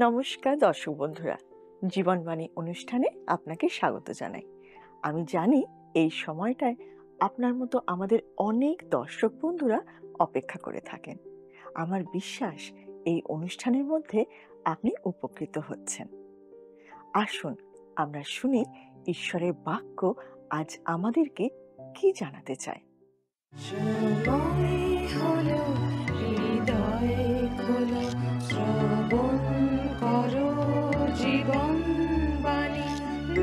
নমস্কার দর্শক বন্ধুরা, জীবনবাণী অনুষ্ঠানে আপনাকে স্বাগত জানাই। আমি জানি এই সময়টায় আপনার মতো আমাদের অনেক দর্শক বন্ধুরা অপেক্ষা করে থাকেন। আমার বিশ্বাস এই অনুষ্ঠানের মধ্যে আপনি উপকৃত হচ্ছেন। আসুন আমরা শুনি ঈশ্বরের বাক্য আজ আমাদেরকে কি জানাতে চায়। সময় হলো হৃদয় খোলো, শ্রবণ করো জীবন বাণী।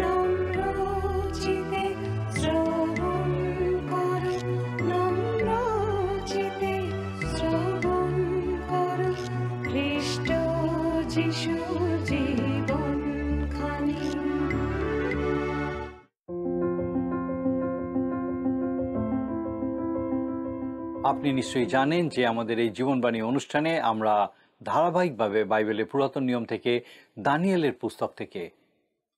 নম্র চিতে শ্রবণ করো, নম্র চিতে শ্রবণ করো, খ্রিস্ট যিশু জীবন খানি। আপনি নিশ্চয়ই জানেন যে আমাদের এই জীবনবাণী অনুষ্ঠানে আমরা ধারাবাহিকভাবে বাইবেলের পুরাতন নিয়ম থেকে দানিয়েলের পুস্তক থেকে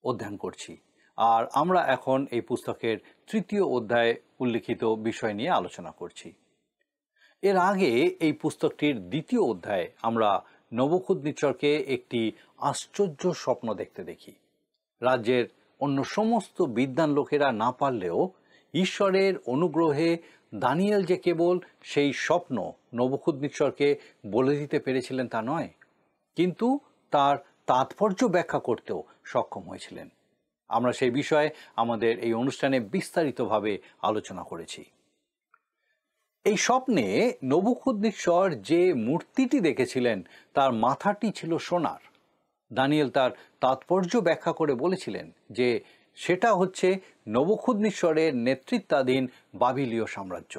অধ্যয়ন করছি। আর আমরা এখন এই পুস্তকের তৃতীয় অধ্যায়ে উল্লিখিত বিষয় নিয়ে আলোচনা করছি। এর আগে এই পুস্তকটির দ্বিতীয় অধ্যায়ে আমরা নবুখুদনেছরকে একটি আশ্চর্য স্বপ্ন দেখতে দেখি। রাজ্যের অন্য সমস্ত বিদ্বান লোকেরা না পারলেও ঈশ্বরের অনুগ্রহে দানিয়েল যে কেবল সেই স্বপ্ন নবুখুদনেছরকে বলে দিতে পেরেছিলেন তা নয়, কিন্তু তার তাৎপর্য ব্যাখ্যা করতেও সক্ষম হয়েছিলেন। আমরা সেই বিষয়ে আমাদের এই অনুষ্ঠানে বিস্তারিতভাবে আলোচনা করেছি। এই স্বপ্নে নবুখুদনেছর যে মূর্তিটি দেখেছিলেন তার মাথাটি ছিল সোনার। দানিয়েল তার তাৎপর্য ব্যাখ্যা করে বলেছিলেন যে সেটা হচ্ছে নবুখুদনেছরের নেতৃত্বাধীন বাবিলীয় সাম্রাজ্য।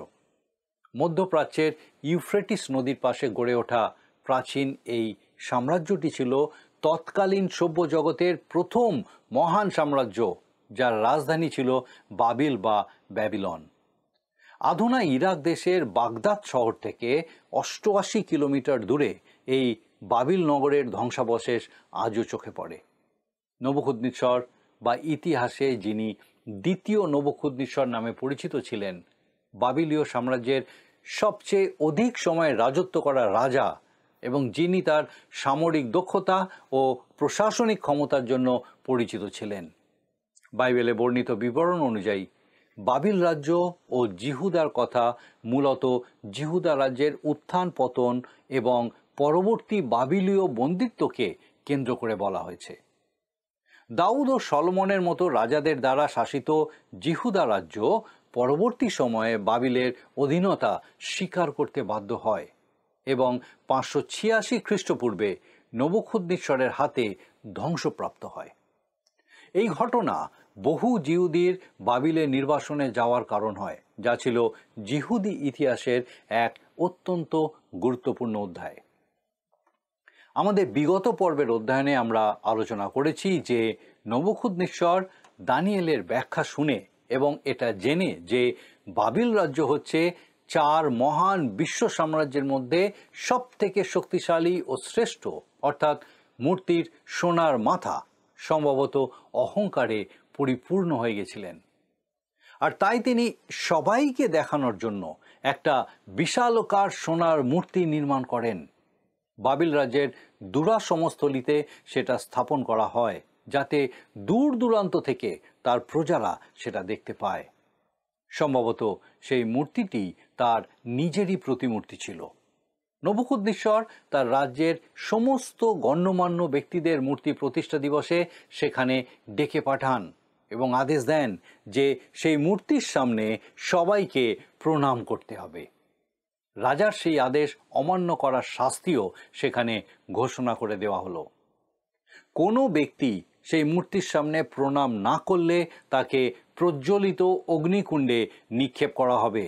মধ্যপ্রাচ্যের ইউফ্রেটিস নদীর পাশে গড়ে ওঠা প্রাচীন এই সাম্রাজ্যটি ছিল তৎকালীন সভ্য জগতের প্রথম মহান সাম্রাজ্য, যার রাজধানী ছিল বাবিল বা ব্যাবিলন। আধুনা ইরাক দেশের বাগদাদ শহর থেকে ৮৮ কিলোমিটার দূরে এই বাবিল নগরের ধ্বংসাবশেষ আজও চোখে পড়ে। নবুখুদনেছর বা ইতিহাসে যিনি দ্বিতীয় নবুখুদনেছর নামে পরিচিত ছিলেন, বাবিলীয় সাম্রাজ্যের সবচেয়ে অধিক সময় রাজত্ব করা রাজা এবং যিনি তার সামরিক দক্ষতা ও প্রশাসনিক ক্ষমতার জন্য পরিচিত ছিলেন। বাইবেলে বর্ণিত বিবরণ অনুযায়ী বাবিল রাজ্য ও জিহুদার কথা মূলত জিহুদা রাজ্যের উত্থান পতন এবং পরবর্তী বাবিলীয় বন্দিত্বকে কেন্দ্র করে বলা হয়েছে। দাউদ ও সলোমনের মতো রাজাদের দ্বারা শাসিত জিহুদা রাজ্য পরবর্তী সময়ে বাবিলের অধীনতা স্বীকার করতে বাধ্য হয় এবং ৫৮৬ খ্রিস্টপূর্বে নবুখুদনেছরের হাতে ধ্বংসপ্রাপ্ত হয়। এই ঘটনা বহু জিহুদির বাবিলে নির্বাসনে যাওয়ার কারণ হয়, যা ছিল জিহুদি ইতিহাসের এক অত্যন্ত গুরুত্বপূর্ণ অধ্যায়। আমাদের বিগত পর্বের অধ্যয়নে আমরা আলোচনা করেছি যে নবুখুদনেছর দানিয়েলের ব্যাখ্যা শুনে এবং এটা জেনে যে বাবিল রাজ্য হচ্ছে ৪ মহান বিশ্ব সাম্রাজ্যের মধ্যে সবথেকে শক্তিশালী ও শ্রেষ্ঠ, অর্থাৎ মূর্তির সোনার মাথা, সম্ভবত অহংকারে পরিপূর্ণ হয়ে গেছিলেন। আর তাই তিনি সবাইকে দেখানোর জন্য একটা বিশালকার সোনার মূর্তি নির্মাণ করেন। বাবিল রাজ্যের দুরাসমস্থলিতে সেটা স্থাপন করা হয়, যাতে দূর দূরান্ত থেকে তার প্রজারা সেটা দেখতে পায়। সম্ভবত সেই মূর্তিটি তার নিজেরই প্রতিমূর্তি ছিল। নবুখুদনেছর তার রাজ্যের সমস্ত গণ্যমান্য ব্যক্তিদের মূর্তি প্রতিষ্ঠা দিবসে সেখানে ডেকে পাঠান এবং আদেশ দেন যে সেই মূর্তির সামনে সবাইকে প্রণাম করতে হবে। রাজার সেই আদেশ অমান্য করার শাস্তিও সেখানে ঘোষণা করে দেওয়া হলো। কোনো ব্যক্তি সেই মূর্তির সামনে প্রণাম না করলে তাকে প্রজ্বলিত অগ্নিকুণ্ডে নিক্ষেপ করা হবে।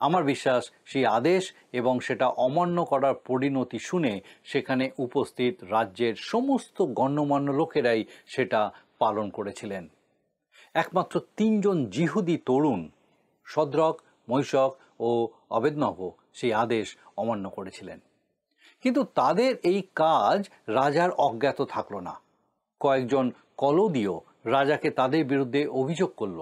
আমার বিশ্বাস সেই আদেশ এবং সেটা অমান্য করার পরিণতি শুনে সেখানে উপস্থিত রাজ্যের সমস্ত গণ্যমান্য লোকেরাই সেটা পালন করেছিলেন। একমাত্র ৩ জন জিহুদি তরুণ, শদ্রক, মৈশক ও অবেদনগো, সেই আদেশ অমান্য করেছিলেন। কিন্তু তাদের এই কাজ রাজার অজ্ঞাত থাকল না। কয়েকজন কলদীয় রাজাকে তাদের বিরুদ্ধে অভিযোগ করল।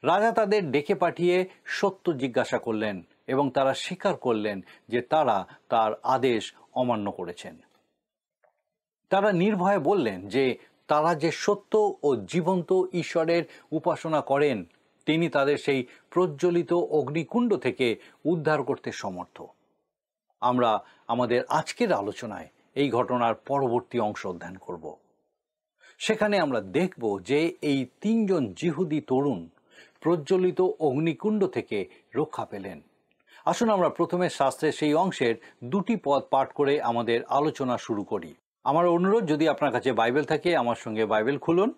রাজা তাদের ডেকে পাঠিয়ে সত্য জিজ্ঞাসা করলেন এবং তারা স্বীকার করলেন যে তারা তার আদেশ অমান্য করেছেন। তারা নির্ভয়ে বললেন যে তারা যে সত্য ও জীবন্ত ঈশ্বরের উপাসনা করেন, তিনি তাদের সেই প্রজ্বলিত অগ্নিকুণ্ড থেকে উদ্ধার করতে সমর্থ। আমরা আমাদের আজকের আলোচনায় এই ঘটনার পরবর্তী অংশ অধ্যয়ন করব। সেখানে আমরা দেখব যে এই তিনজন জিহুদি তরুণ প্রজ্বলিত অগ্নিকুণ্ড থেকে রক্ষা পেলেন। আসুন আমরা প্রথমে শাস্ত্রের সেই অংশের দুটি পদ পাঠ করে আমাদের আলোচনা শুরু করি। আমার অনুরোধ, যদি আপনার কাছে বাইবেল থাকে আমার সঙ্গে বাইবেল খুলুন।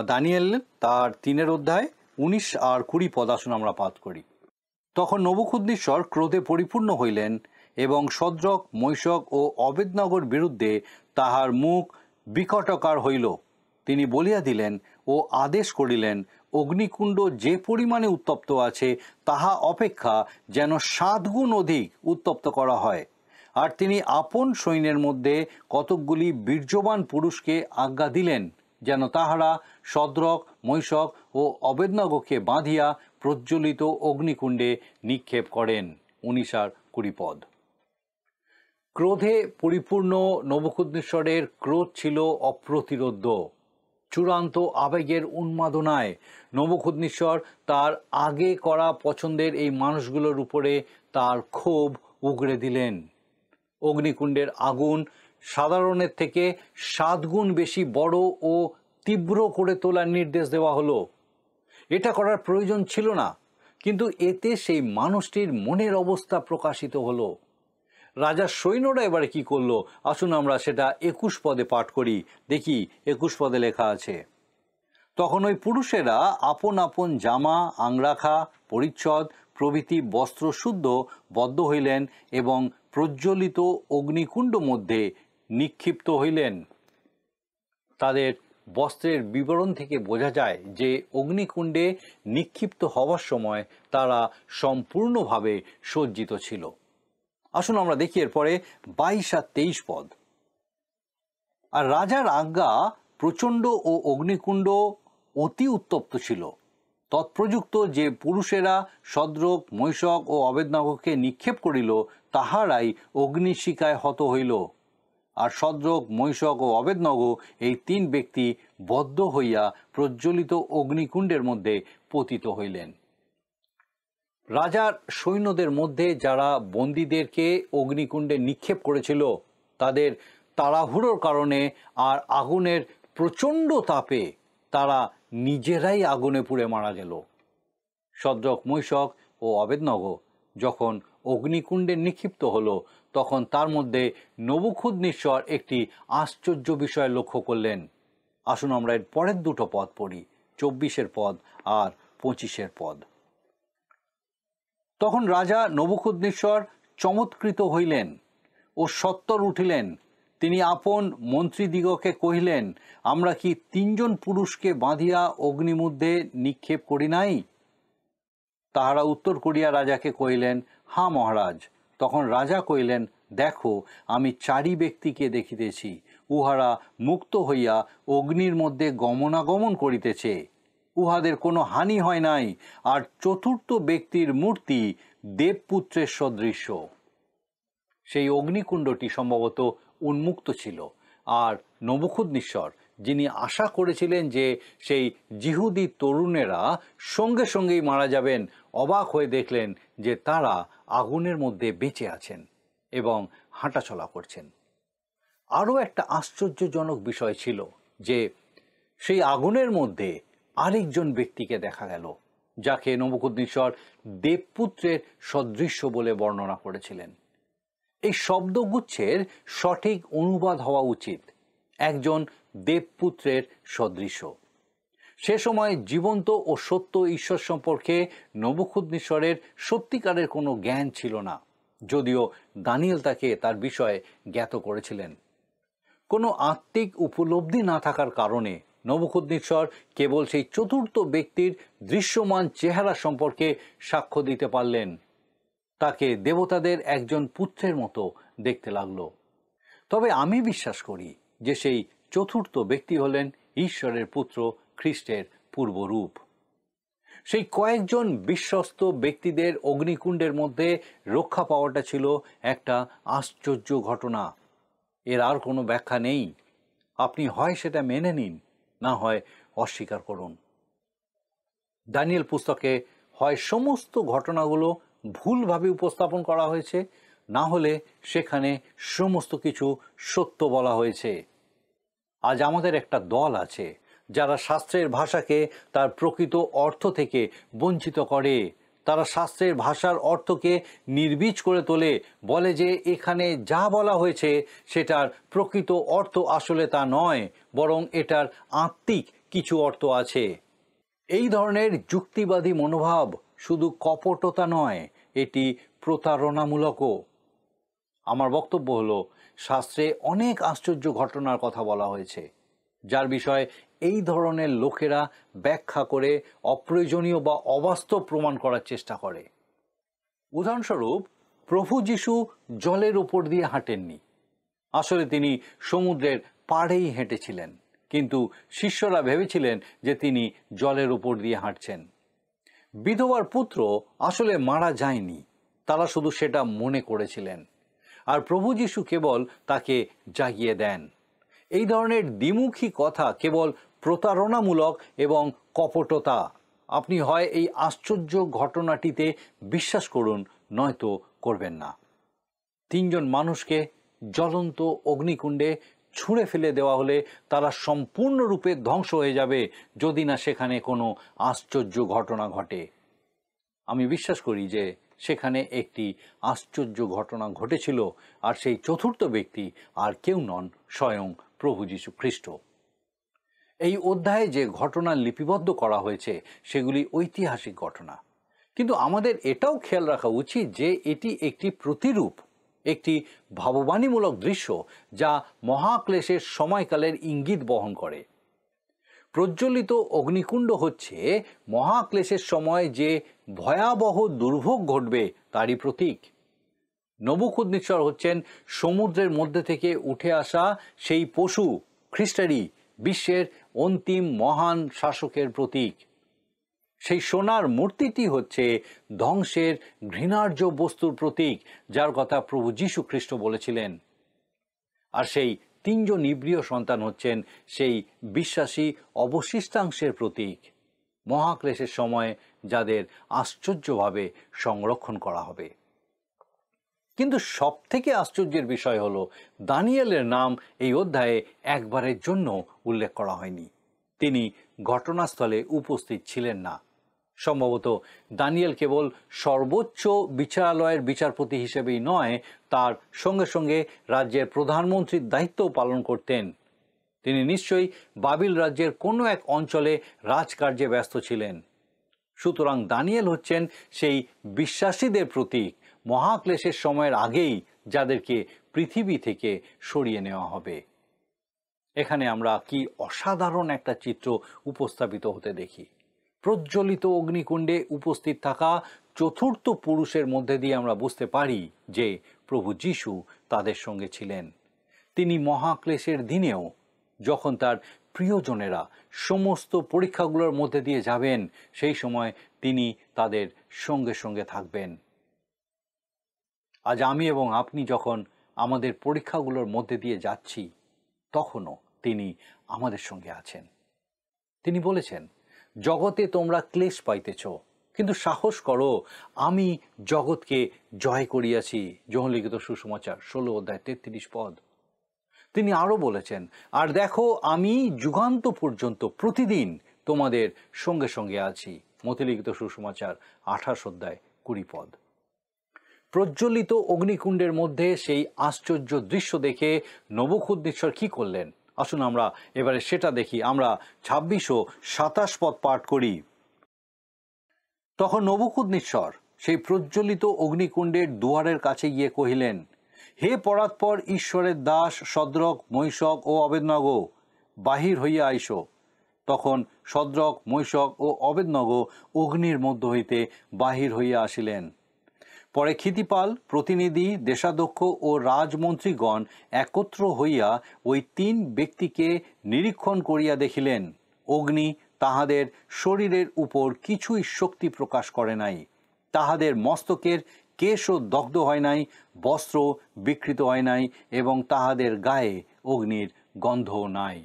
দানিয়েল তার 3 অধ্যায় 19 আর 20 পদ আসুন আমরা পাঠ করি। তখন নবুখুদ্নেসর ক্রোধে পরিপূর্ণ হইলেন এবং শদ্রক, মৈশক ও অবেদনগর বিরুদ্ধে তাহার মুখ বিকটাকার হইল। তিনি বলিয়া দিলেন ও আদেশ করিলেন, অগ্নিকুণ্ড যে পরিমাণে উত্তপ্ত আছে তাহা অপেক্ষা যেন 7 গুণ অধিক উত্তপ্ত করা হয়। আর তিনি আপন সৈন্যের মধ্যে কতকগুলি বীর্যবান পুরুষকে আজ্ঞা দিলেন যেন তাহারা শদ্রক, মৈশক ও অবেদনগোকে বাঁধিয়া প্রজ্বলিত অগ্নিকুণ্ডে নিক্ষেপ করেন। 19 আর 20 পদ। ক্রোধে পরিপূর্ণ নবুখুদ্নেসরের ক্রোধ ছিল অপ্রতিরোধ্য। চূড়ান্ত আবেগের উন্মাদনায় নবুখুদ্নেসর তার আগে করা পছন্দের এই মানুষগুলোর উপরে তার ক্ষোভ উগরে দিলেন। অগ্নিকুণ্ডের আগুন সাধারণের থেকে 7 গুণ বেশি বড় ও তীব্র করে তোলার নির্দেশ দেওয়া হলো। এটা করার প্রয়োজন ছিল না, কিন্তু এতে সেই মানুষটির মনের অবস্থা প্রকাশিত হলো। রাজার সৈন্যরা এবারে কি করলো আসুন আমরা সেটা 21 পদে পাঠ করি। দেখি 21 পদে লেখা আছে, তখন ওই পুরুষেরা আপন আপন জামা, আংরাখা, পরিচ্ছদ প্রভৃতি বস্ত্র শুদ্ধ বদ্ধ হইলেন এবং প্রজ্বলিত অগ্নিকুণ্ড মধ্যে নিক্ষিপ্ত হইলেন। তাদের বস্ত্রের বিবরণ থেকে বোঝা যায় যে অগ্নিকুণ্ডে নিক্ষিপ্ত হওয়ার সময় তারা সম্পূর্ণভাবে সজ্জিত ছিল। আসুন আমরা দেখি এরপরে 22 আর 23 পদ। আর রাজার আজ্ঞা প্রচণ্ড ও অগ্নিকুণ্ড অতি উত্তপ্ত ছিল। তৎপ্রযুক্ত যে পুরুষেরা শদ্রক, মৈশক ও অবেদনগোকে নিক্ষেপ করিল তাহারাই অগ্নিশিখায় হত হইল। আর শদ্রক, মৈশক ও অবেদনগো এই 3 ব্যক্তি বদ্ধ হইয়া প্রজ্বলিত অগ্নিকুণ্ডের মধ্যে পতিত হইলেন। রাজার সৈন্যদের মধ্যে যারা বন্দীদেরকে অগ্নিকুণ্ডে নিক্ষেপ করেছিল তাদের তাড়াহুড়োর কারণে আর আগুনের প্রচণ্ড তাপে তারা নিজেরাই আগুনে পুড়ে মারা গেল। শদ্রক, মৈশক ও অবেদনগো যখন অগ্নিকুণ্ডে নিক্ষিপ্ত হলো তখন তার মধ্যে নবুখুদ্নেসর একটি আশ্চর্য বিষয় লক্ষ্য করলেন। আসুন আমরা এর পরের দুটো পদ পড়ি, 24 পদ আর 25 পদ। তখন রাজা নবুখুদ্নেসর চমৎকৃত হইলেন ও সত্বর উঠিলেন। তিনি আপন মন্ত্রীদিগকে কহিলেন, আমরা কি 3 জন পুরুষকে বাঁধিয়া অগ্নিমধ্যে নিক্ষেপ করি নাই? তাহারা উত্তর করিয়া রাজাকে কহিলেন, হ্যাঁ মহারাজ। তখন রাজা কহিলেন, দেখো আমি 4 ব্যক্তিকে দেখিতেছি, উহারা মুক্ত হইয়া অগ্নির মধ্যে গমনাগমন করিতেছে, উহাদের কোনো হানি হয় নাই। আর 4র্থ ব্যক্তির মূর্তি দেবপুত্রের সদৃশ্য। সেই অগ্নিকুণ্ডটি সম্ভবত উন্মুক্ত ছিল, আর নবুখুদ্নেসর যিনি আশা করেছিলেন যে সেই জিহুদি তরুণেরা সঙ্গে সঙ্গেই মারা যাবেন, অবাক হয়ে দেখলেন যে তারা আগুনের মধ্যে বেঁচে আছেন এবং হাঁটাচলা করছেন। আরও একটা আশ্চর্যজনক বিষয় ছিল যে সেই আগুনের মধ্যে আরেকজন ব্যক্তিকে দেখা গেল, যাকে নবুখুদ্নেসর দেবপুত্রের সদৃশ্য বলে বর্ণনা করেছিলেন। এই শব্দগুচ্ছের সঠিক অনুবাদ হওয়া উচিত একজন দেবপুত্রের সদৃশ্য। সে সময় জীবন্ত ও সত্য ঈশ্বর সম্পর্কে নবুখুদ্নেসরের সত্যিকারের কোনো জ্ঞান ছিল না, যদিও দানিয়েল তাকে তার বিষয়ে জ্ঞাত করেছিলেন। কোনো আত্মিক উপলব্ধি না থাকার কারণে নবুখুদ্নেসর কেবল সেই 4র্থ ব্যক্তির দৃশ্যমান চেহারা সম্পর্কে সাক্ষ্য দিতে পারলেন। তাকে দেবতাদের একজন পুত্রের মতো দেখতে লাগলো। তবে আমি বিশ্বাস করি যে সেই 4র্থ ব্যক্তি হলেন ঈশ্বরের পুত্র খ্রিস্টের পূর্বরূপ। সেই কয়েকজন বিশ্বস্ত ব্যক্তিদের অগ্নিকুণ্ডের মধ্যে রক্ষা পাওয়াটা ছিল একটা আশ্চর্য ঘটনা। এর আর কোনো ব্যাখ্যা নেই। আপনি হয় সেটা মেনে নিন, না হয় অস্বীকার করুন। দানিয়েল পুস্তকে হয় সমস্ত ঘটনাগুলো ভুলভাবে উপস্থাপন করা হয়েছে, না হলে সেখানে সমস্ত কিছু সত্য বলা হয়েছে। আজ আমাদের একটা দল আছে যারা শাস্ত্রের ভাষাকে তার প্রকৃত অর্থ থেকে বঞ্চিত করে। তারা শাস্ত্রের ভাষার অর্থকে নির্বীজ করে তোলে, বলে যে এখানে যা বলা হয়েছে সেটার প্রকৃত অর্থ আসলে তা নয়, বরং এটার আত্মিক কিছু অর্থ আছে। এই ধরনের যুক্তিবাদী মনোভাব শুধু কপটতা নয়, এটি প্রতারণামূলকও। আমার বক্তব্য হলো, শাস্ত্রে অনেক আশ্চর্য ঘটনার কথা বলা হয়েছে যার বিষয়ে এই ধরনের লোকেরা ব্যাখ্যা করে অপ্রয়োজনীয় বা অবাস্তব প্রমাণ করার চেষ্টা করে। উদাহরণস্বরূপ, প্রভু যীশু জলের উপর দিয়ে হাঁটেননি। আসলে তিনি সমুদ্রের পাড়েই হেঁটেছিলেন, কিন্তু শিষ্যরা ভেবেছিলেন যে তিনি জলের উপর দিয়ে হাঁটছেন। বিধবার পুত্র আসলে মারা যায়নি, তারা শুধু সেটা মনে করেছিলেন, আর প্রভু যীশু কেবল তাকে জাগিয়ে দেন। এই ধরনের দ্বিমুখী কথা কেবল প্রতারণামূলক এবং কপটতা। আপনি হয় এই আশ্চর্য ঘটনাটিতে বিশ্বাস করুন, নয়তো করবেন না। 3 জন মানুষকে জ্বলন্ত অগ্নিকুণ্ডে ছুঁড়ে ফেলে দেওয়া হলে তারা সম্পূর্ণরূপে ধ্বংস হয়ে যাবে যদি না সেখানে কোনো আশ্চর্য ঘটনা ঘটে। আমি বিশ্বাস করি যে সেখানে একটি আশ্চর্য ঘটনা ঘটেছিল, আর সেই চতুর্থ ব্যক্তি আর কেউ নন, স্বয়ং প্রভু যীশু খ্রিস্ট। এই অধ্যায়ে যে ঘটনা লিপিবদ্ধ করা হয়েছে সেগুলি ঐতিহাসিক ঘটনা, কিন্তু আমাদের এটাও খেয়াল রাখা উচিত যে এটি একটি প্রতিরূপ, একটি ভাববাণীমূলক দৃশ্য যা মহাক্লেশের সময়কালের ইঙ্গিত বহন করে। প্রজ্বলিত অগ্নিকুণ্ড হচ্ছে মহাক্লেশের সময় যে ভয়াবহ দুর্ভোগ ঘটবে তারই প্রতীক। নবুকদনেচ্ছর হচ্ছেন সমুদ্রের মধ্যে থেকে উঠে আসা সেই পশু, খ্রিস্টারই বিশ্বের অন্তিম মহান শাসকের প্রতীক। সেই সোনার মূর্তিটি হচ্ছে ধ্বংসের ঘৃণার্য বস্তুর প্রতীক, যার কথা প্রভু যীশু খ্রিস্ট বলেছিলেন। আর সেই 3 জন ইব্রিয় সন্তান হচ্ছেন সেই বিশ্বাসী অবশিষ্টাংশের প্রতীক, মহাক্লেশের সময় যাদের আশ্চর্যভাবে সংরক্ষণ করা হবে। কিন্তু সবথেকে আশ্চর্যের বিষয় হলো, দানিয়েলের নাম এই অধ্যায়ে একবারের জন্য উল্লেখ করা হয়নি। তিনি ঘটনাস্থলে উপস্থিত ছিলেন না। সম্ভবত দানিয়েল কেবল সর্বোচ্চ বিচারালয়ের বিচারপতি হিসেবেই নয়, তার সঙ্গে সঙ্গে রাজ্যের প্রধানমন্ত্রীর দায়িত্বও পালন করতেন। তিনি নিশ্চয়ই বাবিল রাজ্যের কোনো এক অঞ্চলে রাজকার্যে ব্যস্ত ছিলেন। সুতরাং দানিয়েল হচ্ছেন সেই বিশ্বাসীদের প্রতীক, মহাক্লেশের সময়ের আগেই যাদেরকে পৃথিবী থেকে সরিয়ে নেওয়া হবে। এখানে আমরা কি অসাধারণ একটা চিত্র উপস্থাপিত হতে দেখি। প্রজ্বলিত অগ্নিকুণ্ডে উপস্থিত থাকা চতুর্থ পুরুষের মধ্যে দিয়ে আমরা বুঝতে পারি যে প্রভু যীশু তাদের সঙ্গে ছিলেন। তিনি মহাক্লেশের দিনেও, যখন তার প্রিয়জনেরা সমস্ত পরীক্ষাগুলোর মধ্যে দিয়ে যাবেন, সেই সময় তিনি তাদের সঙ্গে সঙ্গে থাকবেন। আজ আমি এবং আপনি যখন আমাদের পরীক্ষাগুলোর মধ্যে দিয়ে যাচ্ছি, তখনও তিনি আমাদের সঙ্গে আছেন। তিনি বলেছেন, জগতে তোমরা ক্লেশ পাইতেছ, কিন্তু সাহস করো, আমি জগৎকে জয় করিয়াছি। যোহন লিখিত সুসমাচার 16 অধ্যায় 33 পদ। তিনি আরও বলেছেন, আর দেখো আমি যুগান্ত পর্যন্ত প্রতিদিন তোমাদের সঙ্গে সঙ্গে আছি। মতি লিখিত সুসমাচার 28 অধ্যায় 20 পদ। প্রজ্বলিত অগ্নিকুণ্ডের মধ্যে সেই আশ্চর্য দৃশ্য দেখে নবুকদনেচ্ছর কি করলেন? আসুন আমরা এবারে সেটা দেখি। আমরা 26 ও 27 পদ পাঠ করি। তখন নবুকদনেচ্ছর সেই প্রজ্বলিত অগ্নিকুণ্ডের দুয়ারের কাছে গিয়ে কহিলেন, হে পরাৎপর ঈশ্বরের দাস সদ্রক, মৈশক ও অবেদনগো, বাহির হইয়া আইসো। তখন সদ্রক, মৈশক ও অবেদনগো অগ্নির মধ্য হইতে বাহির হইয়া আসিলেন। পরে ক্ষিতিপাল, প্রতিনিধি, দেশাধ্যক্ষ ও রাজমন্ত্রীগণ একত্র হইয়া ওই 3 ব্যক্তিকে নিরীক্ষণ করিয়া দেখিলেন, অগ্নি তাহাদের শরীরের উপর কিছুই শক্তি প্রকাশ করে নাই, তাহাদের মস্তকের কেশও দগ্ধ হয় নাই, বস্ত্র বিকৃত হয় নাই এবং তাহাদের গায়ে অগ্নির গন্ধও নাই।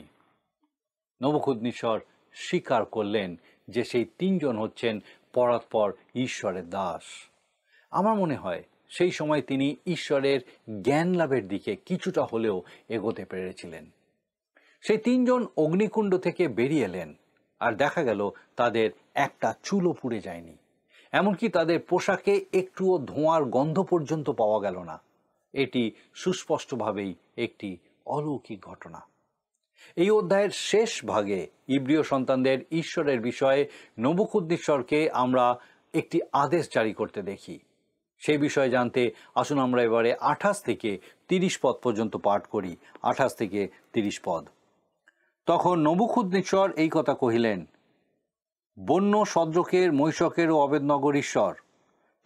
নবুকদনেছর স্বীকার করলেন যে সেই তিনজন হচ্ছেন পরাৎপর ঈশ্বরের দাস। আমার মনে হয় সেই সময় তিনি ঈশ্বরের জ্ঞান লাভের দিকে কিছুটা হলেও এগোতে পেরেছিলেন। সেই তিনজন অগ্নিকুণ্ড থেকে বেরিয়ে এলেন, আর দেখা গেল তাদের একটা চুলও পুড়ে যায়নি, এমনকি তাদের পোশাকে একটুও ধোঁয়ার গন্ধ পর্যন্ত পাওয়া গেল না। এটি সুস্পষ্টভাবেই একটি অলৌকিক ঘটনা। এই অধ্যায়ের শেষ ভাগে ইব্রিয় সন্তানদের ঈশ্বরের বিষয়ে নবুকদনেছরকে আমরা একটি আদেশ জারি করতে দেখি। সেই বিষয়ে জানতে আসুন আমরা এবারে 28 থেকে 30 পদ পর্যন্ত পাঠ করি। 28 থেকে 30 পদ। তখন নবুকদনেছর এই কথা কহিলেন, বন্য সদ্রকের, মৈশকের ও অবেদনগর ঈশ্বর,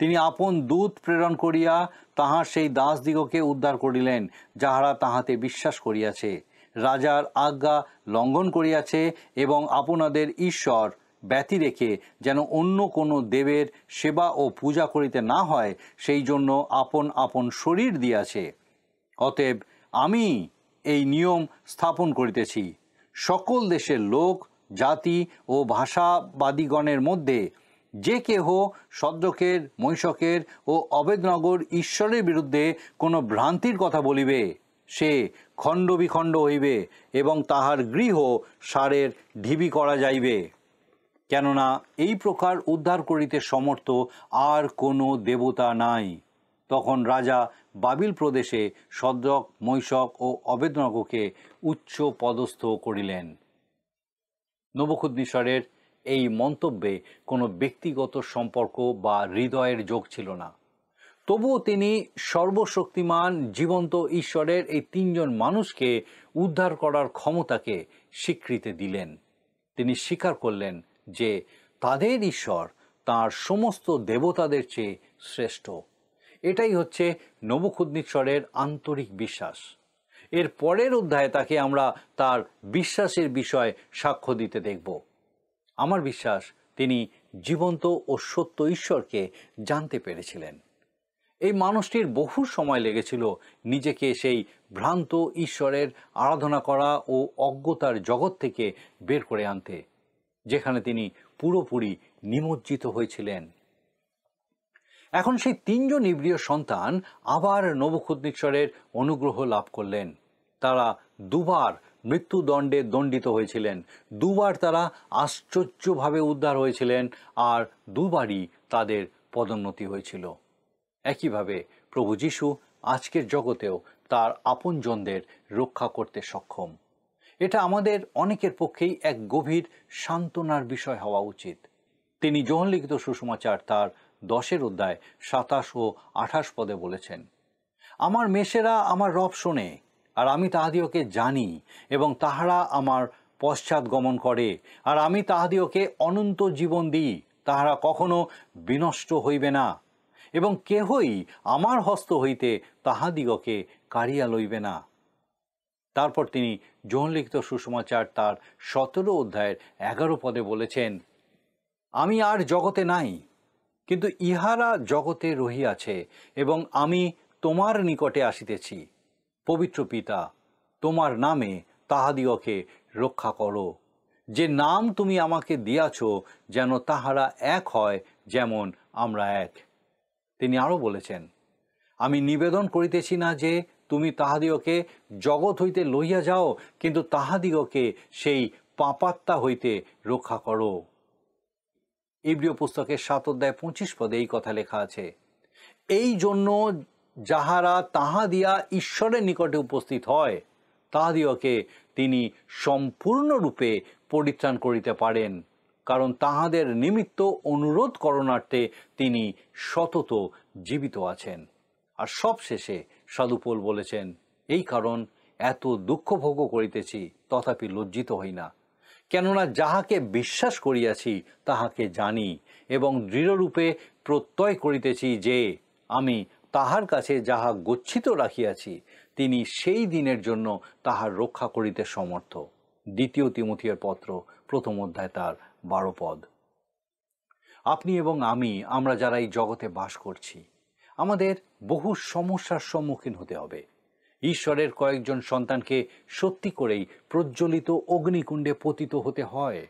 তিনি আপন দূত প্রেরণ করিয়া তাহার সেই দাসদিগকে উদ্ধার করিলেন, যাহারা তাহাতে বিশ্বাস করিয়াছে, রাজার আজ্ঞা লঙ্ঘন করিয়াছে এবং আপনাদের ঈশ্বর ব্যতি রেখে যেন অন্য কোনো দেবের সেবা ও পূজা করিতে না হয়, সেই জন্য আপন আপন শরীর দিয়াছে। অতএব আমি এই নিয়ম স্থাপন করিতেছি, সকল দেশের লোক, জাতি ও ভাষাবাদীগণের মধ্যে যে কেহ সদ্রকের, মৈশকের ও অবেদনগর ঈশ্বরের বিরুদ্ধে কোনো ভ্রান্তির কথা বলিবে, সে খণ্ড বিখণ্ড হইবে এবং তাহার গৃহ সারের ঢিবি করা যাইবে। কেননা এই প্রকার উদ্ধার করিতে সমর্থ আর কোনো দেবতা নাই। তখন রাজা বাবিল প্রদেশে সদ্রক, মৈশক ও অবেদনগরকে উচ্চ পদস্থ করিলেন। নবুকদনেছরের এই মন্তব্যে কোনো ব্যক্তিগত সম্পর্ক বা হৃদয়ের যোগ ছিল না। তবুও তিনি সর্বশক্তিমান জীবন্ত ঈশ্বরের এই তিনজন মানুষকে উদ্ধার করার ক্ষমতাকে স্বীকৃতি দিলেন। তিনি স্বীকার করলেন যে তাদের ঈশ্বর তাঁর সমস্ত দেবতাদের চেয়ে শ্রেষ্ঠ। এটাই হচ্ছে নবুকদনেছরের আন্তরিক বিশ্বাস। এর পরের অধ্যায়ে তাকে আমরা তার বিশ্বাসের বিষয়ে সাক্ষ্য দিতে দেখব। আমার বিশ্বাস তিনি জীবন্ত ও সত্য ঈশ্বরকে জানতে পেরেছিলেন। এই মানুষটির বহু সময় লেগেছিল নিজেকে সেই ভ্রান্ত ঈশ্বরের আরাধনা করা ও অজ্ঞতার জগৎ থেকে বের করে আনতে, যেখানে তিনি পুরোপুরি নিমজ্জিত হয়েছিলেন। এখন সেই তিনজন ইব্রিয় সন্তান আবার নবুকদনেছরের অনুগ্রহ লাভ করলেন। তারা দুবার মৃত্যুদণ্ডে দণ্ডিত হয়েছিলেন, দুবার তারা আশ্চর্যভাবে উদ্ধার হয়েছিলেন, আর দুবারই তাদের পদোন্নতি হয়েছিল। একইভাবে প্রভু যীশু আজকের জগতেও তার আপনজনদের রক্ষা করতে সক্ষম। এটা আমাদের অনেকের পক্ষেই এক গভীর সান্ত্বনার বিষয় হওয়া উচিত। তিনি যোহন লিখিত সুসমাচার তার 10 অধ্যায় 27 ও 28 পদে বলেছেন, আমার মেষেরা আমার রব শোনে, আর আমি তাহাদিওকে জানি, এবং তাহারা আমার পশ্চাৎ গমন করে, আর আমি তাহাদিওকে অনন্ত জীবন দিই, তাহারা কখনো বিনষ্ট হইবে না, এবং কেহই আমার হস্ত হইতে তাহাদিগকে কাড়িয়া লইবে না। তারপর তিনি যোহন লিখিত সুসমাচার তার 17 অধ্যায়ের 11 পদে বলেছেন, আমি আর জগতে নাই, কিন্তু ইহারা জগতে রহিয়াছে, এবং আমি তোমার নিকটে আসিতেছি। পবিত্র পিতা, তোমার নামে তাহাদিগকে রক্ষা করো, যে নাম তুমি আমাকে দিয়াছ, যেন তাহারা এক হয় যেমন আমরা এক। তিনি আরও বলেছেন, আমি নিবেদন করিতেছি না যে তুমি তাহাদিগকে জগৎ হইতে লইয়া যাও, কিন্তু তাহাদিগকে সেই পাপাত্মা হইতে রক্ষা করো। ইব্রিয় পুস্তকের 7 অধ্যায় 25 পদে এই কথা লেখা আছে, এই জন্য যাহারা তাহাদিয়া ঈশ্বরের নিকটে উপস্থিত হয়, তাহাদিগকে তিনি সম্পূর্ণরূপে পরিত্রাণ করিতে পারেন, কারণ তাহাদের নিমিত্ত অনুরোধ করণার্থে তিনি সতত জীবিত আছেন। আর সবশেষে সাধু পৌল বলেছেন, এই কারণ এত দুঃখ ভোগ করিতেছি, তথাপি লজ্জিত হই না, কেননা যাহাকে বিশ্বাস করিয়াছি তাহাকে জানি, এবং দৃঢ়রূপে প্রত্যয় করিতেছি যে আমি তাহার কাছে যাহা গচ্ছিত রাখিয়াছি, তিনি সেই দিনের জন্য তাহার রক্ষা করিতে সমর্থ। 2 তিমথিয়ের পত্র 1 অধ্যায় তার 12 পদ। আপনি এবং আমরা যারা এই জগতে বাস করছি, আমাদের বহু সমস্যার সম্মুখীন হতে হবে। ঈশ্বরের কয়েকজন সন্তানকে সত্যি করেই প্রজ্বলিত অগ্নিকুণ্ডে পতিত হতে হয়,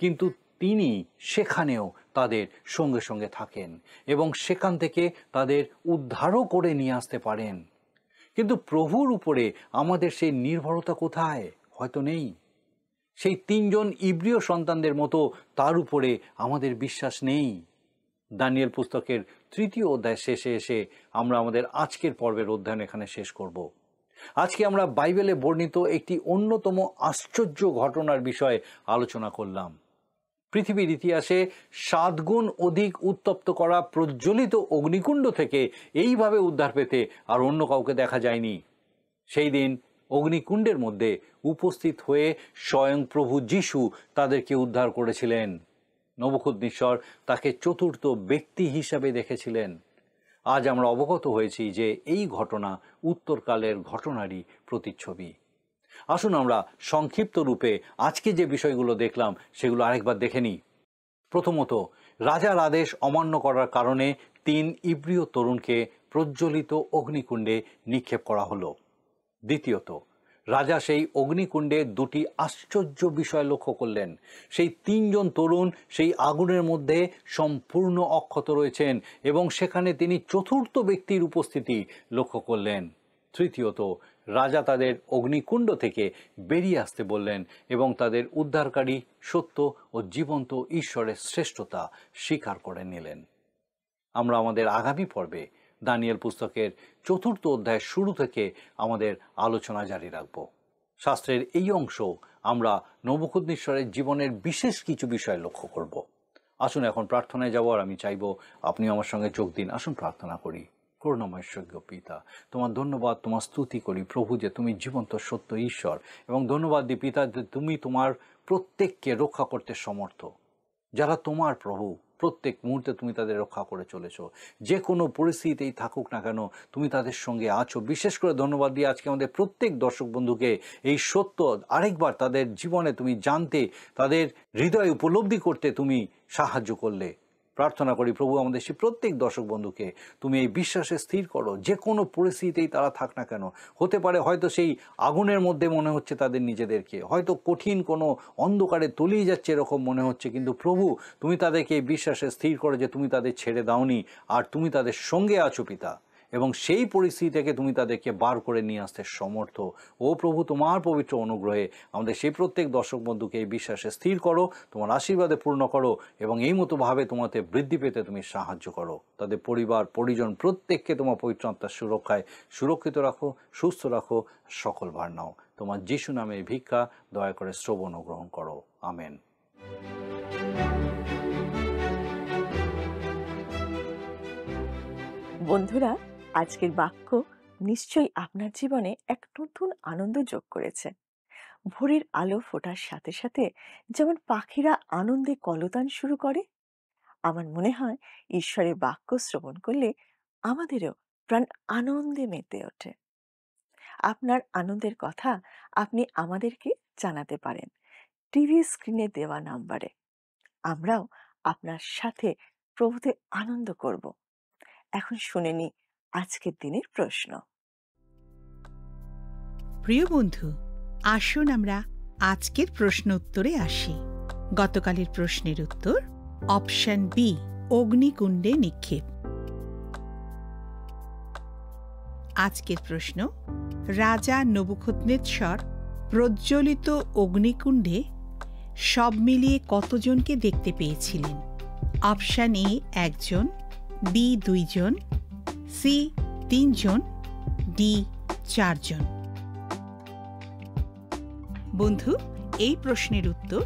কিন্তু তিনি সেখানেও তাদের সঙ্গে সঙ্গে থাকেন এবং সেখান থেকে তাদের উদ্ধারও করে নিয়ে আসতে পারেন। কিন্তু প্রভুর উপরে আমাদের সেই নির্ভরতা কোথায়? হয়তো নেই। সেই 3 জন ইব্রিয় সন্তানদের মতো তার উপরে আমাদের বিশ্বাস নেই। দানিয়েল পুস্তকের 3য় অধ্যায় শেষে এসে আমরা আমাদের আজকের পর্বের অধ্যয়ন এখানে শেষ করব। আজকে আমরা বাইবেলে বর্ণিত একটি অন্যতম আশ্চর্য ঘটনার বিষয়ে আলোচনা করলাম। পৃথিবীর ইতিহাসে 7 গুণ অধিক উত্তপ্ত করা প্রজ্বলিত অগ্নিকুণ্ড থেকে এইভাবে উদ্ধার পেতে আর অন্য কাউকে দেখা যায়নি। সেই দিন অগ্নিকুণ্ডের মধ্যে উপস্থিত হয়ে স্বয়ং প্রভু যিশু তাদেরকে উদ্ধার করেছিলেন। নবুখদ্নেসর তাকে চতুর্থ ব্যক্তি হিসাবে দেখেছিলেন। আজ আমরা অবগত হয়েছি যে এই ঘটনা উত্তরকালের ঘটনারই প্রতিচ্ছবি। আসুন আমরা সংক্ষিপ্ত রূপে আজকে যে বিষয়গুলো দেখলাম সেগুলো আরেকবার দেখে নিই। প্রথমত, রাজার আদেশ অমান্য করার কারণে 3 ইব্রিয় তরুণকে প্রজ্বলিত অগ্নিকুণ্ডে নিক্ষেপ করা হলো। দ্বিতীয়ত, রাজা সেই অগ্নিকুণ্ডে 2টি আশ্চর্য বিষয় লক্ষ্য করলেন। সেই 3 জন তরুণ সেই আগুনের মধ্যে সম্পূর্ণ অক্ষত রয়েছেন এবং সেখানে তিনি চতুর্থ ব্যক্তির উপস্থিতি লক্ষ্য করলেন। তৃতীয়ত, রাজা তাদের অগ্নিকুণ্ড থেকে বেরিয়ে আসতে বললেন এবং তাদের উদ্ধারকারী সত্য ও জীবন্ত ঈশ্বরের শ্রেষ্ঠতা স্বীকার করে নিলেন। আমরা আমাদের আগামী পর্বে দানিয়েল পুস্তকের 4th অধ্যায় শুরু থেকে আমাদের আলোচনা জারি রাখব। শাস্ত্রের এই অংশ আমরা নবুখদ্নেসরের জীবনের বিশেষ কিছু বিষয় লক্ষ্য করব। আসুন এখন প্রার্থনায় যাব, আর আমি চাইব আপনি আমার সঙ্গে যোগ দিন। আসুন প্রার্থনা করি। করুণাময় স্বর্গ পিতা, তোমার ধন্যবাদ, তোমার স্তুতি করি প্রভু যে তুমি জীবন্ত সত্য ঈশ্বর, এবং ধন্যবাদ দিই পিতা যে তুমি তোমার প্রত্যেককে রক্ষা করতে সমর্থ। যারা তোমার প্রভু, প্রত্যেক মুহূর্তে তুমি তাদের রক্ষা করে চলেছো। যে কোনো পরিস্থিতিতেই থাকুক না কেন তুমি তাদের সঙ্গে আছো। বিশেষ করে ধন্যবাদ দিয়ে আজকে আমাদের প্রত্যেক দর্শক বন্ধুকে এই সত্য আরেকবার তাদের জীবনে তুমি জানতে, তাদের হৃদয়ে উপলব্ধি করতে তুমি সাহায্য করলে। প্রার্থনা করি প্রভু আমাদের সেই প্রত্যেক দর্শক বন্ধুকে তুমি এই বিশ্বাসে স্থির করো। যে কোনো পরিস্থিতিতেই তারা থাক না কেন, হতে পারে হয়তো সেই আগুনের মধ্যে মনে হচ্ছে তাদের নিজেদেরকে, হয়তো কঠিন কোনো অন্ধকারে তলিয়ে যাচ্ছে এরকম মনে হচ্ছে, কিন্তু প্রভু তুমি তাদেরকে এই বিশ্বাসে স্থির করো যে তুমি তাদের ছেড়ে দাওনি, আর তুমি তাদের সঙ্গে আছো পিতা, এবং সেই পরিস্থিতি থেকে তুমি তাদেরকে বার করে নিয়ে আসতে সমর্থ। ও প্রভু তোমার পবিত্র অনুগ্রহে আমাদের সেই প্রত্যেক দর্শক বন্ধুকে এই বিশ্বাসে স্থির করো, তোমার আশীর্বাদে পূর্ণ করো, এবং এই মতোভাবে তোমাতে বৃদ্ধি পেতে তুমি সাহায্য করো। তাদের পরিবার পরিজন প্রত্যেককে তোমার পবিত্র আত্মার সুরক্ষায় সুরক্ষিত রাখো, সুস্থ রাখো, সকল ভার নাও। তোমার যিশু নামে ভিক্ষা দয়া করে শ্রবণ ও গ্রহণ করো। আমেন। বন্ধুরা, আজকের বাক্য নিশ্চয়ই আপনার জীবনে এক নতুন আনন্দ যোগ করেছে। ভোরের আলো ফোটার সাথে সাথে যেমন পাখিরা আনন্দে কলতান শুরু করে, আমার মনে হয় ঈশ্বরের বাক্য শ্রবণ করলে আমাদেরও প্রাণ আনন্দে মেতে ওঠে। আপনার আনন্দের কথা আপনি আমাদেরকে জানাতে পারেন টিভি স্ক্রিনে দেওয়া নাম্বারে। আমরাও আপনার সাথে প্রভুতে আনন্দ করব। এখন শুনে নি আজকের দিনের প্রশ্ন। প্রিয় বন্ধু, আসুন আমরা আজকের প্রশ্ন উত্তরে আসি। গতকালের প্রশ্নের উত্তর অপশন বি, অগ্নিকুণ্ডে নিক্ষেপ। আজকের প্রশ্ন, রাজা নবুখদ্নেসর প্রজ্বলিত অগ্নিকুণ্ডে সব মিলিয়ে কতজনকে দেখতে পেয়েছিলেন? অপশন এ 1 জন, বি 2 জন, সি 3 জন, ডি 4 জন। বন্ধু, এই প্রশ্নের উত্তর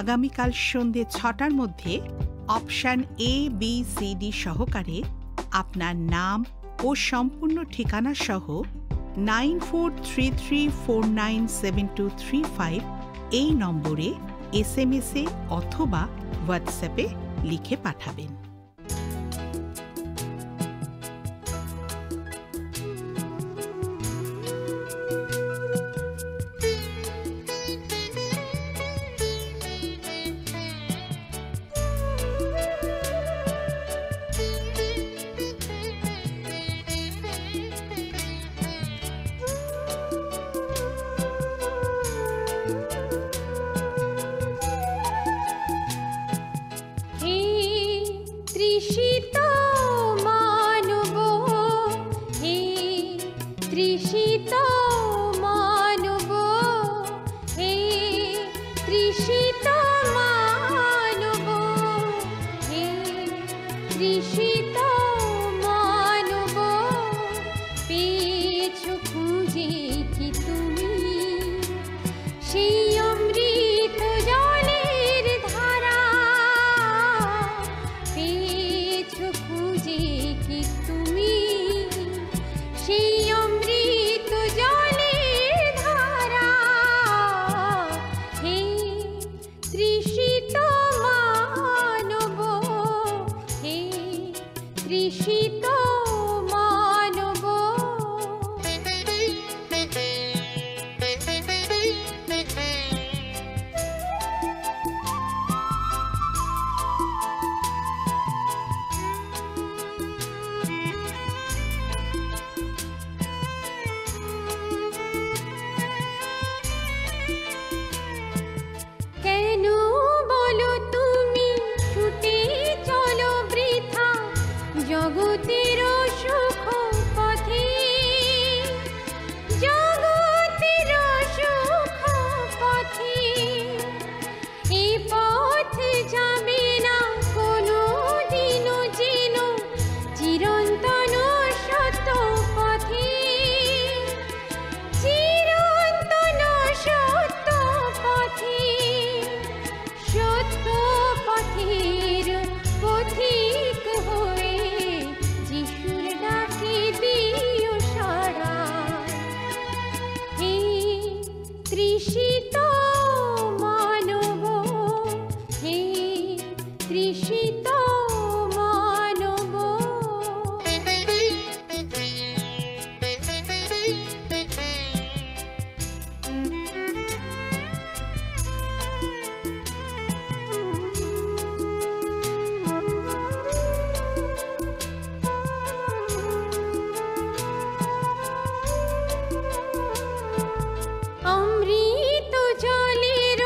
আগামীকাল সন্ধ্যে 6টার মধ্যে option A, B, C, D সহকারে আপনার নাম ও সম্পূর্ণ ঠিকানা সহ 9433497235 এই নম্বরে SMS-এ অথবা হোয়াটসঅ্যাপে লিখে পাঠাবেন। তৃষিত মানব, হে তৃষিত মানব। অমৃত জলের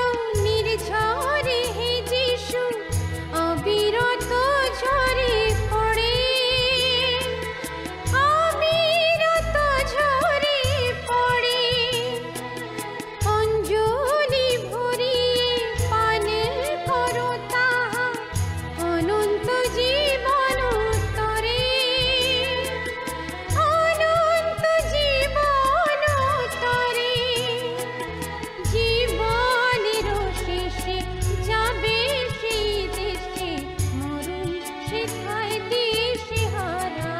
নির্ঝরে হে যিশু অবিরত ঝরে পড়ে, অবিরত ঝরে পড়ে। অঞ্জলি ভরিয়ে পানে করো তাহা অনন্ত জীবন তরে, অনন্ত জীবন তরে। জীবনের শেষে যাবে সেই দেশে, মরণ সেথায় দিশে হারা।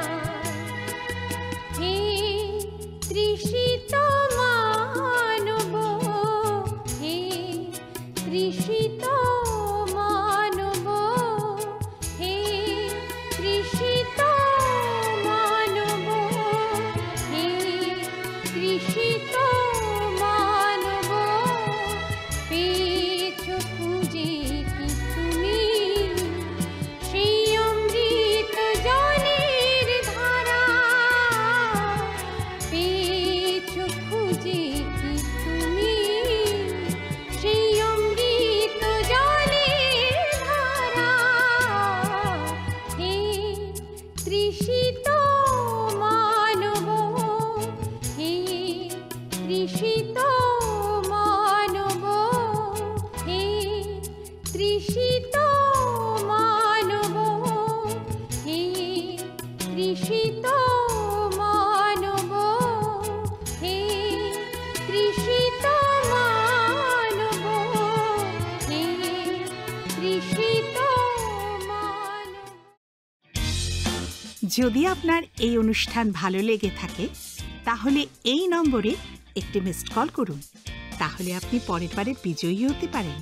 হে তৃষিত মানব, হে তৃষিত মানব, হে তৃষিত মানব, হে তৃষিত মানব। পেয়েছো খুঁজে কি তুমি সেই অমৃত জলের ধারা, পেয়েছো খুঁজে কি তুমি সেই অমৃত জলের ধারা। হে তৃষিত মানব, হে তৃষিত মানব, হে তৃষিত মানব, হে তৃষিত মানব, হে তৃষিত মানব, হে তৃষিত মানব। যদি আপনার এই অনুষ্ঠান ভালো লেগে থাকে তাহলে এই নম্বরে একটি মিসড কল করুন, তাহলে আপনি পরের বারে বিজয়ী হতে পারেন।